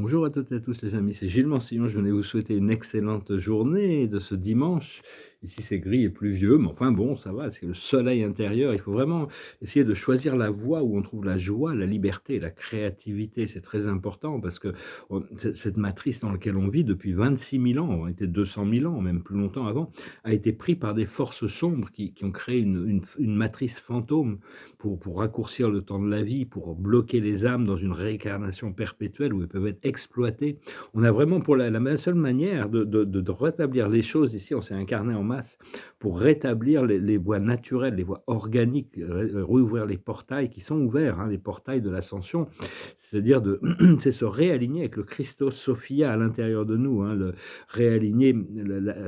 Bonjour à toutes et à tous les amis, c'est Gilles Mansillon, je venais vous souhaiter une excellente journée de ce dimanche. Ici c'est gris et pluvieux, mais enfin bon, ça va, c'est le soleil intérieur. Il faut vraiment essayer de choisir la voie où on trouve la joie, la liberté et la créativité. C'est très important parce que cette matrice dans laquelle on vit depuis 26 000 ans, on était 200 000 ans, même plus longtemps avant, a été pris par des forces sombres qui ont créé une matrice fantôme pour raccourcir le temps de la vie, pour bloquer les âmes dans une réincarnation perpétuelle où elles peuvent être exploitées. On a vraiment pour la seule manière de rétablir les choses ici, on s'est incarné en masse pour rétablir les voies naturelles, les voies organiques, rouvrir les portails qui sont ouverts, hein, les portails de l'ascension, c'est-à-dire c'est se réaligner avec le Christos Sophia à l'intérieur de nous, hein, le réaligner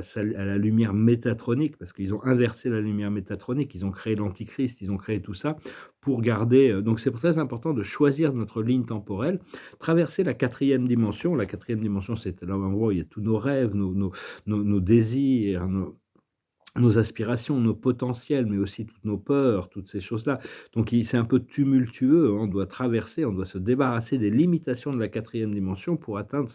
à la lumière métatronique, parce qu'ils ont inversé la lumière métatronique, ils ont créé l'antichrist, ils ont créé tout ça pour garder, donc c'est très important de choisir notre ligne temporelle, traverser la quatrième dimension. La quatrième dimension, c'est l'endroit où il y a tous nos rêves, nos désirs, nos aspirations, nos potentiels, mais aussi toutes nos peurs, toutes ces choses-là. Donc c'est un peu tumultueux, hein, on doit traverser, on doit se débarrasser des limitations de la quatrième dimension pour atteindre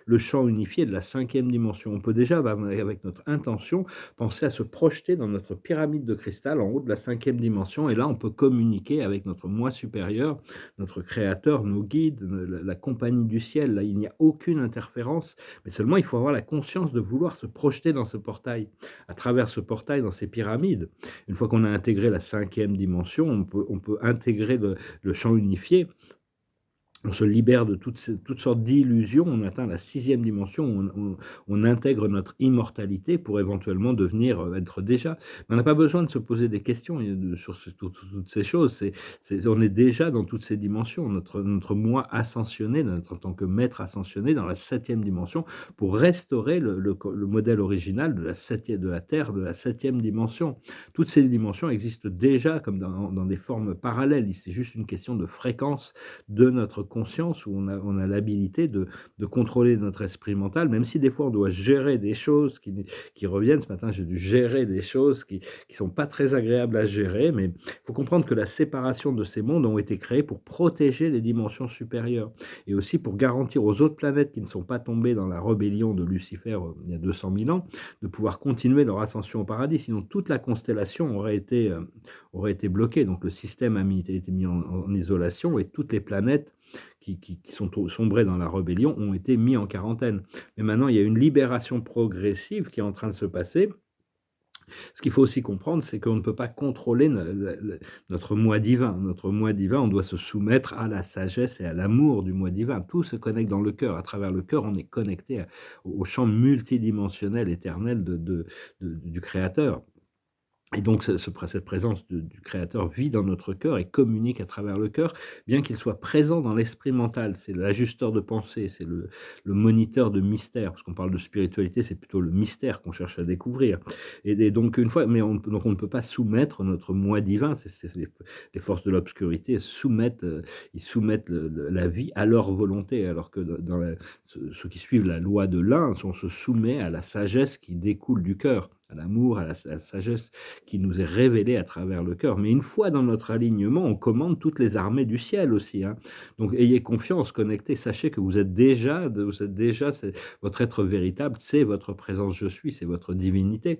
le champ unifié de la cinquième dimension. On peut déjà, avec notre intention, penser à se projeter dans notre pyramide de cristal en haut de la cinquième dimension, et là on peut communiquer avec notre moi supérieur, notre créateur, nos guides, la compagnie du ciel. Là, il n'y a aucune interférence, mais seulement il faut avoir la conscience de vouloir se projeter dans ce portail, à travers ce portail, dans ces pyramides. Une fois qu'on a intégré la cinquième dimension, on peut intégrer le champ unifié. On se libère de toutes sortes d'illusions, on atteint la sixième dimension, on intègre notre immortalité pour éventuellement devenir, être déjà. Mais on n'a pas besoin de se poser des questions sur toutes ces choses. On est déjà dans toutes ces dimensions. Notre moi ascensionné, en tant que maître ascensionné dans la septième dimension, pour restaurer le modèle original de la Terre, de la septième dimension. Toutes ces dimensions existent déjà comme dans des formes parallèles. C'est juste une question de fréquence de notre conscience, où on a l'habilité de contrôler notre esprit mental, même si des fois on doit gérer des choses qui reviennent. Ce matin, j'ai dû gérer des choses qui sont pas très agréables à gérer, mais il faut comprendre que la séparation de ces mondes ont été créés pour protéger les dimensions supérieures et aussi pour garantir aux autres planètes qui ne sont pas tombées dans la rébellion de Lucifer, il y a 200 000 ans, de pouvoir continuer leur ascension au paradis. Sinon toute la constellation aurait été bloquée. Donc le système été mis en isolation, et toutes les planètes qui sont sombrés dans la rébellion ont été mis en quarantaine. Mais maintenant, il y a une libération progressive qui est en train de se passer. Ce qu'il faut aussi comprendre, c'est qu'on ne peut pas contrôler notre moi divin. Notre moi divin, on doit se soumettre à la sagesse et à l'amour du moi divin. Tout se connecte dans le cœur. À travers le cœur, on est connecté au champ multidimensionnel éternel du Créateur. Et donc cette présence du créateur vit dans notre cœur et communique à travers le cœur, bien qu'il soit présent dans l'esprit mental. C'est l'ajusteur de pensée, c'est le moniteur de mystère, parce qu'on parle de spiritualité, c'est plutôt le mystère qu'on cherche à découvrir. Et donc une fois, mais donc on ne peut pas soumettre notre moi divin. C'est les forces de l'obscurité ils soumettent la vie à leur volonté, alors que ceux qui suivent la loi de l'un, on se soumet à la sagesse qui découle du cœur, à l'amour, à la sagesse qui nous est révélée à travers le cœur. Mais une fois dans notre alignement, on commande toutes les armées du ciel aussi, hein. Donc ayez confiance, connectez, sachez que vous êtes déjà, votre être véritable, c'est votre présence je suis, c'est votre divinité.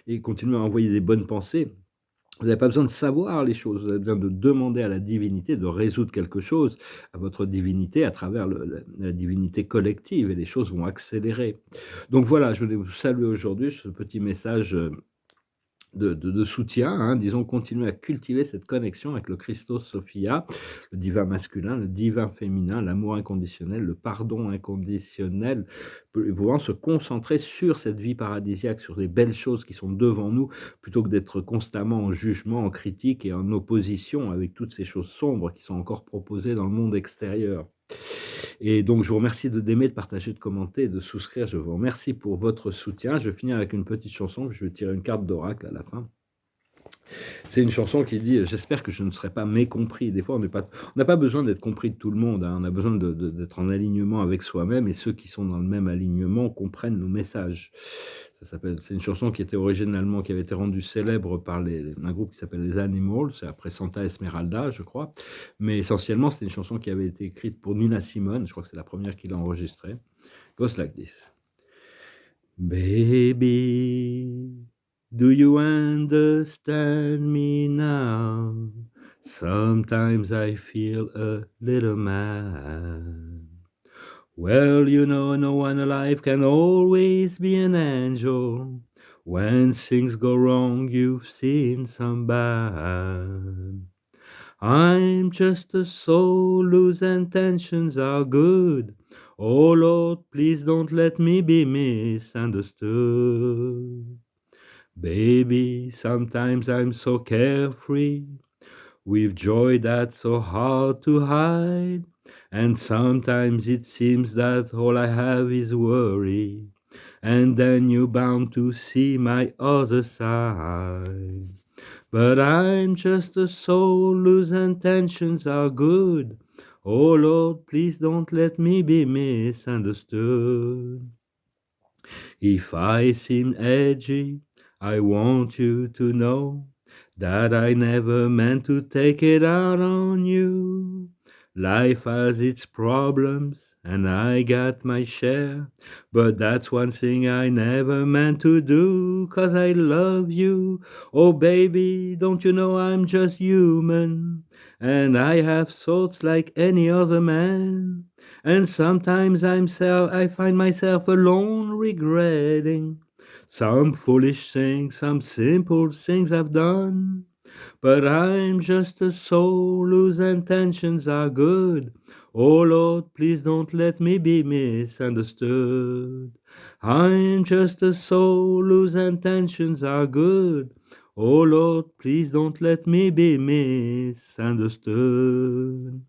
Et continuez à envoyer des bonnes pensées. Vous n'avez pas besoin de savoir les choses, vous avez besoin de demander à la divinité de résoudre quelque chose, à votre divinité, à travers la divinité collective, et les choses vont accélérer. Donc voilà, je voulais vous saluer aujourd'hui, ce petit message de soutien, hein, disons, continuer à cultiver cette connexion avec le Christos Sophia, le divin masculin, le divin féminin, l'amour inconditionnel, le pardon inconditionnel, vraiment se concentrer sur cette vie paradisiaque, sur les belles choses qui sont devant nous, plutôt que d'être constamment en jugement, en critique et en opposition avec toutes ces choses sombres qui sont encore proposées dans le monde extérieur. Et donc je vous remercie d'aimer, de partager, de commenter, de souscrire. Je vous remercie pour votre soutien. Je vais finir avec une petite chanson, puis je vais tirer une carte d'oracle à la fin. C'est une chanson qui dit: «J'espère que je ne serai pas mécompris». Des fois, on n'a pas besoin d'être compris de tout le monde, hein. On a besoin d'être en alignement avec soi-même et ceux qui sont dans le même alignement comprennent nos messages. C'est une chanson qui avait été rendue célèbre par un groupe qui s'appelle les Animals, c'est après Santa Esmeralda, je crois. Mais essentiellement, c'était une chanson qui avait été écrite pour Nina Simone. Je crois que c'est la première qu'il a enregistrée. Goes like this. Baby, do you understand me now? Sometimes I feel a little mad. Well, you know, no one alive can always be an angel. When things go wrong, you've seen some bad. I'm just a soul whose intentions are good. Oh Lord, please don't let me be misunderstood. Baby, sometimes I'm so carefree, with joy that's so hard to hide. And sometimes it seems that all I have is worry. And then you're bound to see my other side. But I'm just a soul whose intentions are good. Oh Lord, please don't let me be misunderstood. If I seem edgy, I want you to know that I never meant to take it out on you. Life has its problems, and I got my share, but that's one thing I never meant to do, 'cause I love you. Oh baby, don't you know I'm just human, and I have thoughts like any other man. And sometimes I find myself alone regretting some foolish things, some simple things I've done. But I'm just a soul whose intentions are good. Oh Lord, please don't let me be misunderstood. I'm just a soul whose intentions are good. Oh Lord, please don't let me be misunderstood.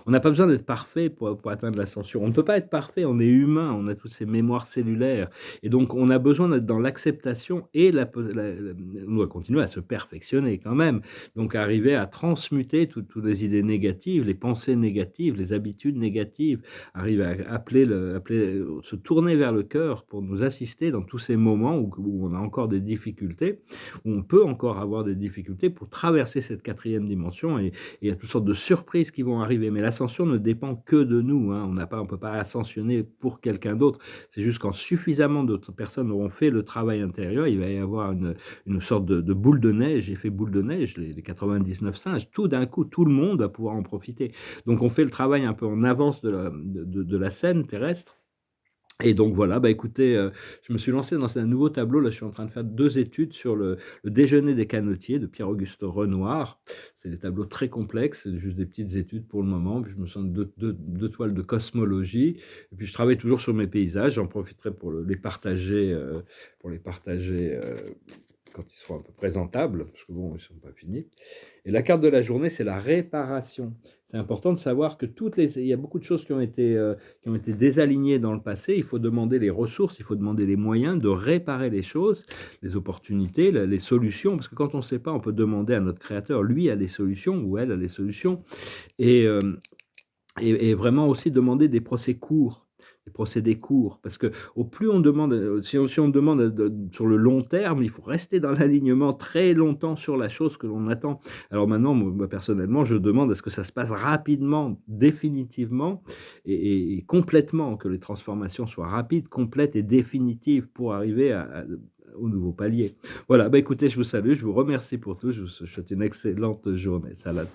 On n'a pas besoin d'être parfait pour atteindre l'ascension. On ne peut pas être parfait, on est humain, on a toutes ces mémoires cellulaires et donc on a besoin d'être dans l'acceptation et on doit continuer à se perfectionner quand même. Donc arriver à transmuter toutes les idées négatives, les pensées négatives, les habitudes négatives, arriver à se tourner vers le cœur pour nous assister dans tous ces moments où on a encore des difficultés, où on peut encore avoir des difficultés pour traverser cette 4e dimension et il y a toutes sortes de surprises qui vont arriver. Mais l'ascension ne dépend que de nous, hein. On ne peut pas ascensionner pour quelqu'un d'autre. C'est juste quand suffisamment d'autres personnes auront fait le travail intérieur, il va y avoir une sorte de boule de neige, effet boule de neige, les 99 singes. Tout d'un coup, tout le monde va pouvoir en profiter. Donc on fait le travail un peu en avance de la scène terrestre. Et donc voilà, bah, écoutez, je me suis lancé dans un nouveau tableau. Là, je suis en train de faire 2 études sur le Déjeuner des canotiers de Pierre-Auguste Renoir. C'est des tableaux très complexes, c'est juste des petites études pour le moment. Puis je me sens 2 toiles de cosmologie et puis je travaille toujours sur mes paysages. J'en profiterai pour les partager, quand ils seront un peu présentables, parce que bon, ils ne sont pas finis. Et la carte de la journée, c'est la réparation. C'est important de savoir que il y a beaucoup de choses qui ont été désalignées dans le passé. Il faut demander les ressources, il faut demander les moyens de réparer les choses, les opportunités, les solutions. Parce que quand on ne sait pas, on peut demander à notre créateur, lui a les solutions ou elle a les solutions. Et, et vraiment aussi demander des procédés courts, parce que au plus on demande, si on demande sur le long terme, il faut rester dans l'alignement très longtemps sur la chose que l'on attend. Alors maintenant, moi personnellement, je demande à ce que ça se passe rapidement, définitivement et complètement, que les transformations soient rapides, complètes et définitives pour arriver au nouveau palier. Voilà, bah écoutez, je vous salue, je vous remercie pour tout, je vous souhaite une excellente journée. Salade.